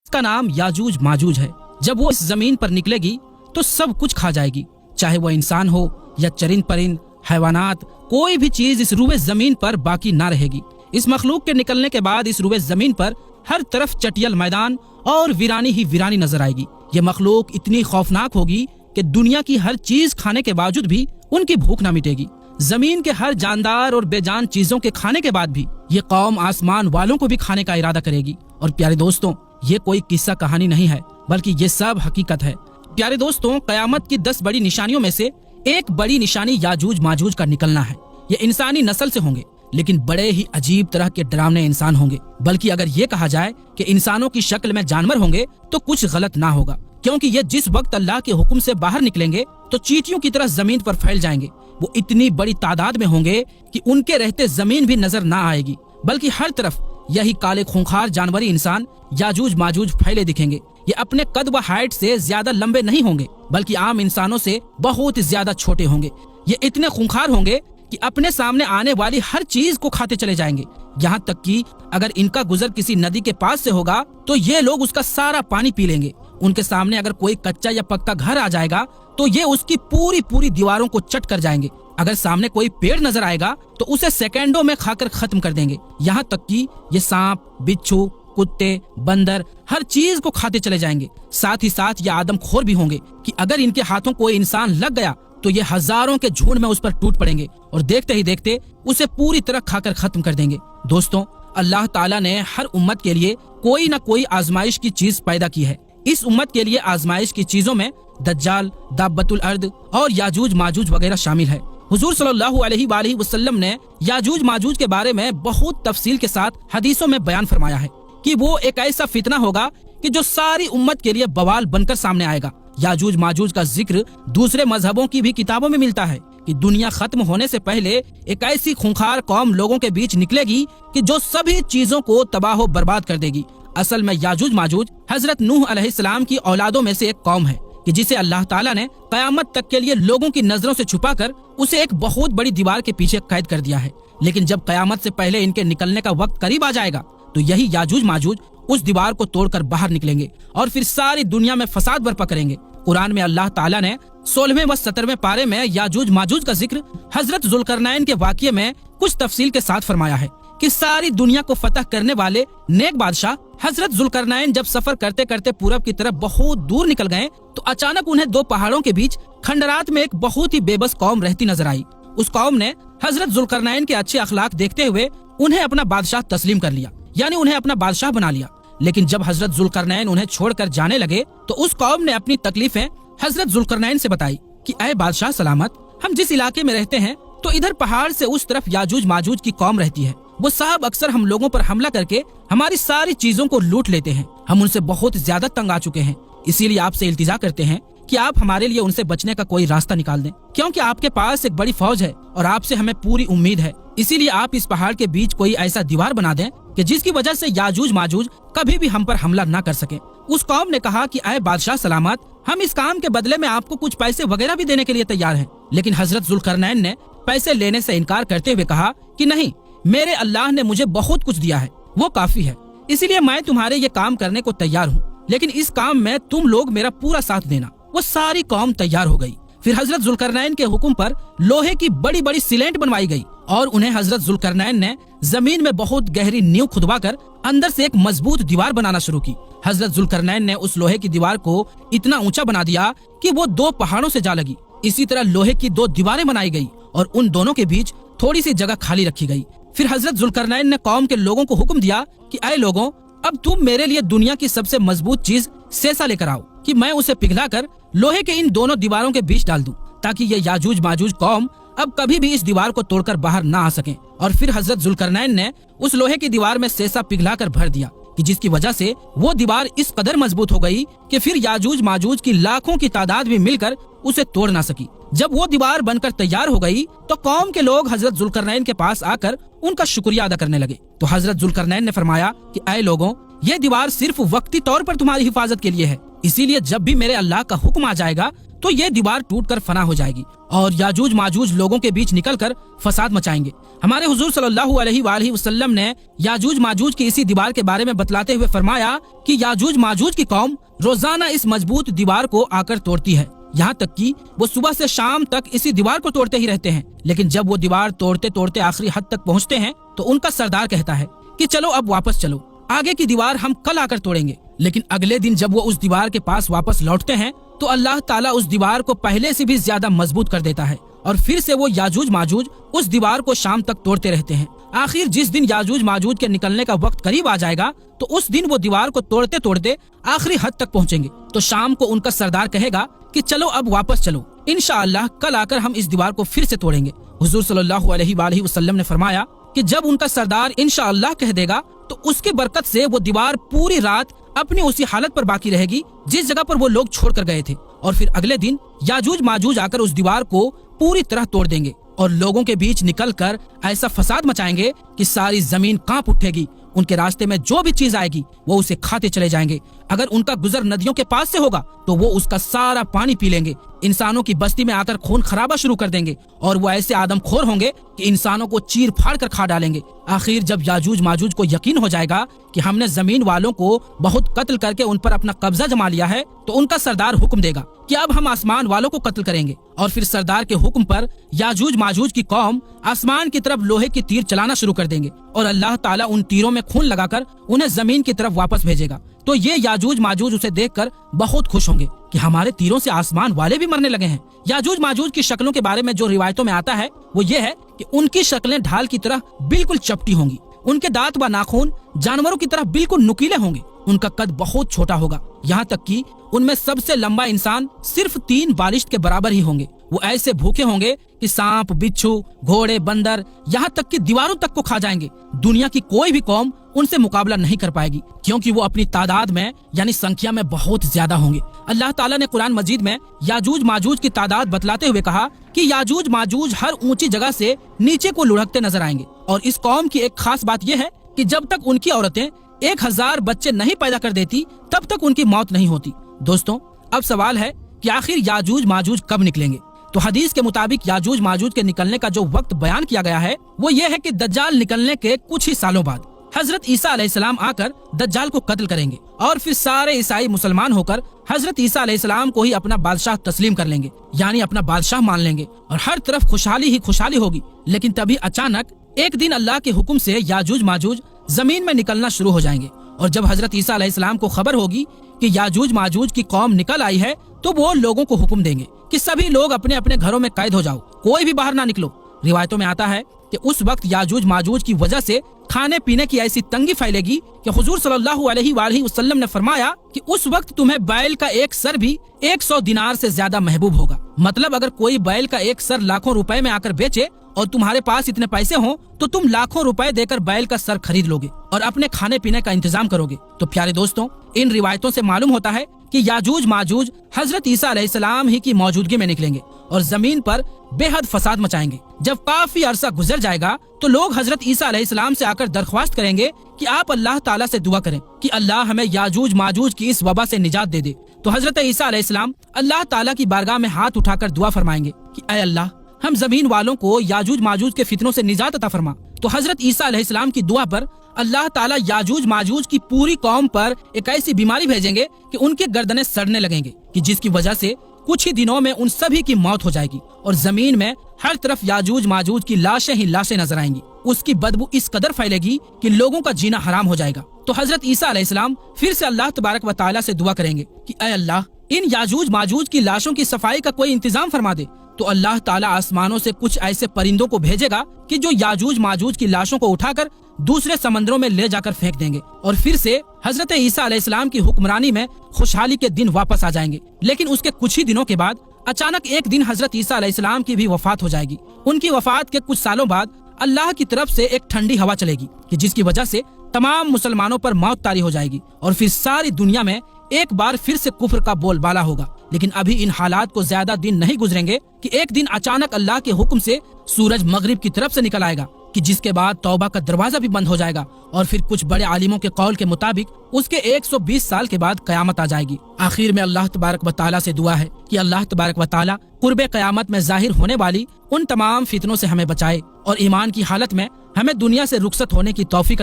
का नाम याजूज माजूज है। जब वो इस जमीन पर निकलेगी तो सब कुछ खा जाएगी, चाहे वो इंसान हो या चरिंद परिंद, हैवानात, कोई भी चीज इस रूए जमीन पर बाकी ना रहेगी। इस मखलूक के निकलने के बाद इस रूए जमीन पर हर तरफ चटियल मैदान और वीरानी ही वीरानी नजर आएगी। ये मखलूक इतनी खौफनाक होगी कि दुनिया की हर चीज खाने के बावजूद भी उनकी भूख न मिटेगी। जमीन के हर जानदार और बेजान चीजों के खाने के बाद भी ये कौम आसमान वालों को भी खाने का इरादा करेगी। और प्यारे दोस्तों, ये कोई किस्सा कहानी नहीं है, बल्कि ये सब हकीकत है। प्यारे दोस्तों, कयामत की 10 बड़ी निशानियों में से एक बड़ी निशानी याजूज माजूज का निकलना है। ये इंसानी नस्ल से होंगे, लेकिन बड़े ही अजीब तरह के डरावने इंसान होंगे। बल्कि अगर ये कहा जाए कि इंसानों की शक्ल में जानवर होंगे तो कुछ गलत ना होगा, क्योंकि ये जिस वक्त अल्लाह के हुक्म से बाहर निकलेंगे तो चींटियों की तरह जमीन पर फैल जाएंगे। वो इतनी बड़ी तादाद में होंगे कि उनके रहते जमीन भी नजर ना आएगी, बल्कि हर तरफ यही काले खूंखार जानवरी इंसान याजूज माजूज फैले दिखेंगे। ये अपने कद व हाइट से ज्यादा लंबे नहीं होंगे, बल्कि आम इंसानों से बहुत ज्यादा छोटे होंगे। ये इतने खूंखार होंगे कि अपने सामने आने वाली हर चीज को खाते चले जाएंगे। यहाँ तक कि अगर इनका गुजर किसी नदी के पास से होगा तो ये लोग उसका सारा पानी पी लेंगे। उनके सामने अगर कोई कच्चा या पक्का घर आ जाएगा तो ये उसकी पूरी पूरी दीवारों को चट कर जाएंगे। अगर सामने कोई पेड़ नजर आएगा तो उसे सेकंडों में खाकर खत्म कर देंगे। यहाँ तक कि ये सांप, बिच्छू, कुत्ते, बंदर हर चीज को खाते चले जाएंगे। साथ ही साथ ये आदमखोर भी होंगे कि अगर इनके हाथों कोई इंसान लग गया तो ये हजारों के झुंड में उस पर टूट पड़ेंगे और देखते ही देखते उसे पूरी तरह खाकर खत्म कर देंगे। दोस्तों, अल्लाह ताला ने हर उम्मत के लिए कोई न कोई आजमाइश की चीज पैदा की है। इस उम्मत के लिए आजमाइश की चीजों में दज्जाल, दाब्बतुल अर्द और याजूज माजूज वगैरह शामिल है। हुजूर सल्लल्लाहु अलैहि वसल्लम ने याजूज माजूज के बारे में बहुत तफसील के साथ हदीसों में बयान फरमाया है कि वो एक ऐसा फितना होगा कि जो सारी उम्मत के लिए बवाल बनकर सामने आएगा। याजूज माजूज का जिक्र दूसरे मजहबों की भी किताबों में मिलता है कि दुनिया खत्म होने से पहले एक ऐसी खूंखार कौम लोगों के बीच निकलेगी कि जो सभी चीजों को तबाह बर्बाद कर देगी। असल में याजूज माजूज हजरत नूह अलैहिस्सलाम की औलादों में से एक कौम है कि जिसे अल्लाह ताला ने कयामत तक के लिए लोगों की नजरों से छुपाकर उसे एक बहुत बड़ी दीवार के पीछे कैद कर दिया है। लेकिन जब कयामत से पहले इनके निकलने का वक्त करीब आ जाएगा तो यही याजूज माजूज उस दीवार को तोड़कर बाहर निकलेंगे और फिर सारी दुनिया में फसाद बर्पा करेंगे। कुरान में अल्लाह ताला ने 16वें व 17वें पारे में याजूज माजूज का जिक्र हजरत जुल्करनैन के वाक़ये में कुछ तफसील के साथ फरमाया है कि सारी दुनिया को फतह करने वाले नेक बादशाह हजरत जुल्करनैन जब सफर करते करते पूरब की तरफ बहुत दूर निकल गए तो अचानक उन्हें दो पहाड़ों के बीच खंडरात में एक बहुत ही बेबस कौम रहती नजर आई। उस कौम ने हजरत जुल्करनैन के अच्छे अखलाक देखते हुए उन्हें अपना बादशाह तस्लीम कर लिया, यानी उन्हें अपना बादशाह बना लिया। लेकिन जब हजरत जुल्करनैन उन्हें छोड़कर जाने लगे तो उस कौम ने अपनी तकलीफें हजरत जुल्करनैन से बताई कि ऐ बादशाह सलामत, हम जिस इलाके में रहते हैं तो इधर पहाड़ से उस तरफ याजूज माजूज की कौम रहती है। वो साहब अक्सर हम लोगों पर हमला करके हमारी सारी चीजों को लूट लेते हैं। हम उनसे बहुत ज्यादा तंग आ चुके हैं, इसीलिए आपसे इल्तिजा करते हैं कि आप हमारे लिए उनसे बचने का कोई रास्ता निकाल दें, क्योंकि आपके पास एक बड़ी फौज है और आपसे हमें पूरी उम्मीद है। इसीलिए आप इस पहाड़ के बीच कोई ऐसा दीवार बना दें कि जिसकी वजह से याजूज माजूज कभी भी हम पर हमला न कर सके। उस कौम ने कहा कि ऐ बादशाह सलामत, हम इस काम के बदले में आपको कुछ पैसे वगैरह भी देने के लिए तैयार हैं। लेकिन हजरत जुल्करनैन ने पैसे लेने से इनकार करते हुए कहा कि नहीं, मेरे अल्लाह ने मुझे बहुत कुछ दिया है, वो काफी है, इसीलिए मैं तुम्हारे ये काम करने को तैयार हूँ, लेकिन इस काम में तुम लोग मेरा पूरा साथ देना। वो सारी कौम तैयार हो गई। फिर हजरत जुल्करनैन के हुक्म पर लोहे की बड़ी बड़ी सिलेंट बनवाई गई और उन्हें हजरत जुल्करनैन ने जमीन में बहुत गहरी नींव खुदवाकर अंदर से एक मजबूत दीवार बनाना शुरू की। हजरत जुल्करनैन ने उस लोहे की दीवार को इतना ऊंचा बना दिया कि वो दो पहाड़ों से जा लगी। इसी तरह लोहे की दो दीवारें बनाई गई और उन दोनों के बीच थोड़ी सी जगह खाली रखी गई। फिर हजरत जुल्करनैन ने कौम के लोगों को हुक्म दिया कि ऐ लोगों, अब तुम मेरे लिए दुनिया की सबसे मजबूत चीज सेसा लेकर आओ कि मैं उसे पिघलाकर लोहे के इन दोनों दीवारों के बीच डाल दूं, ताकि ये याजूज माजूज कौम अब कभी भी इस दीवार को तोड़कर बाहर ना आ सके। और फिर हजरत जुल्करनैन ने उस लोहे की दीवार में सेसा पिघलाकर भर दिया कि जिसकी वजह से वो दीवार इस कदर मजबूत हो गई कि फिर याजूज माजूज की लाखों की तादाद भी मिलकर उसे तोड़ ना सकी। जब वो दीवार बनकर तैयार हो गई तो कौम के लोग हजरत जुल्करनैन के पास आकर उनका शुक्रिया अदा करने लगे। तो हजरत जुल्करनैन ने फरमाया कि ऐ लोगों, ये दीवार सिर्फ वक्ती तौर पर तुम्हारी हिफाजत के लिए है, इसीलिए जब भी मेरे अल्लाह का हुक्म आ जाएगा तो ये दीवार टूटकर फना हो जाएगी और याजूज माजूज लोगों के बीच निकलकर फसाद मचाएंगे। हमारे हुजूर सल्लल्लाहु अलैहि वसल्लम ने याजूज माजूज की इसी दीवार के बारे में बतलाते हुए फरमाया कि याजूज माजूज की कौम रोजाना इस मजबूत दीवार को आकर तोड़ती है, यहाँ तक कि वो सुबह से शाम तक इसी दीवार को तोड़ते ही रहते हैं। लेकिन जब वो दीवार तोड़ते तोड़ते आखिरी हद तक पहुँचते हैं तो उनका सरदार कहता है कि चलो अब वापस चलो, आगे की दीवार हम कल आकर तोड़ेंगे। लेकिन अगले दिन जब वो उस दीवार के पास वापस लौटते हैं तो अल्लाह ताला उस दीवार को पहले से भी ज्यादा मजबूत कर देता है और फिर से वो याजूज माजूज उस दीवार को शाम तक तोड़ते रहते हैं। आखिर जिस दिन याजूज माजूज के निकलने का वक्त करीब आ जाएगा तो उस दिन वो दीवार को तोड़ते तोड़ते आखिरी हद तक पहुँचेंगे। तो शाम को उनका सरदार कहेगा कि चलो अब वापस चलो, इंशाअल्लाह कल आकर हम इस दीवार को फिर से तोड़ेंगे। हुजूर सल्लल्लाहु अलैहि वसल्लम ने फरमाया कि जब उनका सरदार इंशाअल्लाह कह देगा तो उसकी बरकत से वो दीवार पूरी रात अपनी उसी हालत पर बाकी रहेगी जिस जगह पर वो लोग छोड़ कर गए थे और फिर अगले दिन याजूज माजूज आकर उस दीवार को पूरी तरह तोड़ देंगे और लोगों के बीच निकलकर ऐसा फसाद मचाएंगे कि सारी जमीन कांप उठेगी। उनके रास्ते में जो भी चीज आएगी वो उसे खाते चले जाएंगे। अगर उनका गुजर नदियों के पास से होगा तो वो उसका सारा पानी पी लेंगे। इंसानों की बस्ती में आकर खून खराबा शुरू कर देंगे और वो ऐसे आदमखोर होंगे कि इंसानों को चीर फाड़ कर खा डालेंगे। आखिर जब याजूज माजूज को यकीन हो जाएगा कि हमने जमीन वालों को बहुत कत्ल करके उन पर अपना कब्जा जमा लिया है तो उनका सरदार हुक्म देगा कि अब हम आसमान वालों को कत्ल करेंगे और फिर सरदार के हुक्म पर याजूज माजूज की कौम आसमान की तरफ लोहे की तीर चलाना शुरू कर देंगे और अल्लाह ताला उन तीरों में खून लगाकर उन्हें जमीन की तरफ वापस भेजेगा। तो ये याजूज माजूज उसे देखकर बहुत खुश होंगे कि हमारे तीरों से आसमान वाले भी मरने लगे हैं। याजूज माजूज की शक्लों के बारे में जो रिवायतों में आता है वो ये है कि उनकी शक्लें ढाल की तरह बिल्कुल चपटी होंगी, उनके दांत व नाखून जानवरों की तरह बिल्कुल नुकीले होंगे, उनका कद बहुत छोटा होगा, यहाँ तक कि उनमें सबसे लंबा इंसान सिर्फ 3 बालिश्त के बराबर ही होंगे। वो ऐसे भूखे होंगे कि सांप, बिच्छू, घोड़े, बंदर, यहाँ तक कि दीवारों तक को खा जाएंगे। दुनिया की कोई भी कौम उनसे मुकाबला नहीं कर पाएगी क्योंकि वो अपनी तादाद में यानी संख्या में बहुत ज्यादा होंगे। अल्लाह ताला ने कुरान मजीद में याजूज माजूज की तादाद बतलाते हुए कहा कि याजूज माजूज हर ऊंची जगह से नीचे को लुढ़कते नजर आएंगे और इस कौम की एक खास बात यह है कि जब तक उनकी औरतें 1000 बच्चे नहीं पैदा कर देती तब तक उनकी मौत नहीं होती। दोस्तों, अब सवाल है कि आखिर याजूज माजूज कब निकलेंगे? तो हदीस के मुताबिक याजूज माजूज के निकलने का जो वक्त बयान किया गया है वो ये है कि दज्जाल निकलने के कुछ ही सालों बाद हजरत ईसा अलैहिस्सलाम आकर दज्जाल को कत्ल करेंगे और फिर सारे ईसाई मुसलमान होकर हजरत ईसा अलैहिस्सलाम को ही अपना बादशाह तस्लीम कर लेंगे, यानी अपना बादशाह मान लेंगे और हर तरफ खुशहाली ही खुशहाली होगी। लेकिन तभी अचानक एक दिन अल्लाह के हुक्म से याजूज माजूज जमीन में निकलना शुरू हो जाएंगे और जब हजरत ईसा अलैहिस्सलाम को खबर होगी कि याजूज माजूज की कौम निकल आई है तो वो लोगों को हुक्म देंगे कि सभी लोग अपने अपने घरों में कैद हो जाओ, कोई भी बाहर ना निकलो। रिवायतों में आता है कि उस वक्त याजूज माजूज की वजह से खाने पीने की ऐसी तंगी फैलेगी कि हुजूर सल्लल्लाहु अलैहि वसल्लम ने फरमाया कि उस वक्त तुम्हें बैल का एक सर भी 100 दिनार से ज्यादा महबूब होगा। मतलब अगर कोई बैल का एक सर लाखों रुपए में आकर बेचे और तुम्हारे पास इतने पैसे हों तो तुम लाखों रुपए देकर बैल का सर खरीद लोगे और अपने खाने पीने का इंतजाम करोगे। तो प्यारे दोस्तों, इन रिवायतों से मालूम होता है कि याजूज माजूज हजरत ईसा अलैहिस्सलाम ही की मौजूदगी में निकलेंगे और जमीन पर बेहद फसाद मचाएंगे। जब काफी अरसा गुजर जाएगा तो लोग हजरत ईसा अलैहिस्सलाम से आकर दरख्वास्त करेंगे कि आप अल्लाह ताला से दुआ करें कि अल्लाह हमें याजूज माजूज की इस वबा से निजात दे दे। तो हजरत ईसा अलैहिस्सलाम अल्लाह ताला की बारगाह में हाथ उठाकर दुआ फरमाएंगे कि ऐ अल्लाह, हम जमीन वालों को याजूज माजूज के फितनों से निजात अता फरमा। तो हजरत ईसा अलैहिस्सलाम की दुआ पर अल्लाह ताला याजूज माजूज की पूरी कौम पर एक ऐसी बीमारी भेजेंगे कि उनके गर्दनें सड़ने लगेंगे कि जिसकी वजह से कुछ ही दिनों में उन सभी की मौत हो जाएगी और जमीन में हर तरफ याजूज माजूज की लाशें ही लाशें नजर आएंगी। उसकी बदबू इस कदर फैलेगी कि लोगों का जीना हराम हो जाएगा। तो हजरत ईसा अलैहिस्सलाम फिर से अल्लाह तबारक व तआला से दुआ करेंगे कि ऐ अल्लाह, इन याजूज माजूज की लाशों की सफाई का कोई इंतजाम फरमा दे। तो अल्लाह ताला आसमानों से कुछ ऐसे परिंदों को भेजेगा कि जो याजूज माजूज की लाशों को उठाकर दूसरे समंदरों में ले जाकर फेंक देंगे और फिर से हजरत ईसा अलैहिस्सलाम की हुक्मरानी में खुशहाली के दिन वापस आ जाएंगे। लेकिन उसके कुछ ही दिनों के बाद अचानक एक दिन हजरत ईसा अलैहिस्सलाम की भी वफात हो जाएगी। उनकी वफात के कुछ सालों बाद अल्लाह की तरफ से एक ठंडी हवा चलेगी कि जिसकी वजह से तमाम मुसलमानों पर मौत तारी हो जाएगी और फिर सारी दुनिया में एक बार फिर से कुफ्र का बोलबाला होगा। लेकिन अभी इन हालात को ज्यादा दिन नहीं गुजरेंगे कि एक दिन अचानक अल्लाह के हुक्म से सूरज मगरिब की तरफ से निकल आएगा कि کہ جس کے بعد توبہ کا دروازہ بھی بند ہو جائے گا اور پھر کچھ بڑے عالموں کے قول کے مطابق اس کے 120 سال کے بعد قیامت آ جائے گی۔ آخر میں اللہ تبارک و تعالیٰ سے دعا ہے کہ اللہ تبارک و تعالیٰ قرب قیامت میں ظاہر ہونے والی ان تمام فتنوں سے ہمیں بچائے اور ایمان کی حالت میں ہمیں دنیا سے رخصت ہونے کی توفیق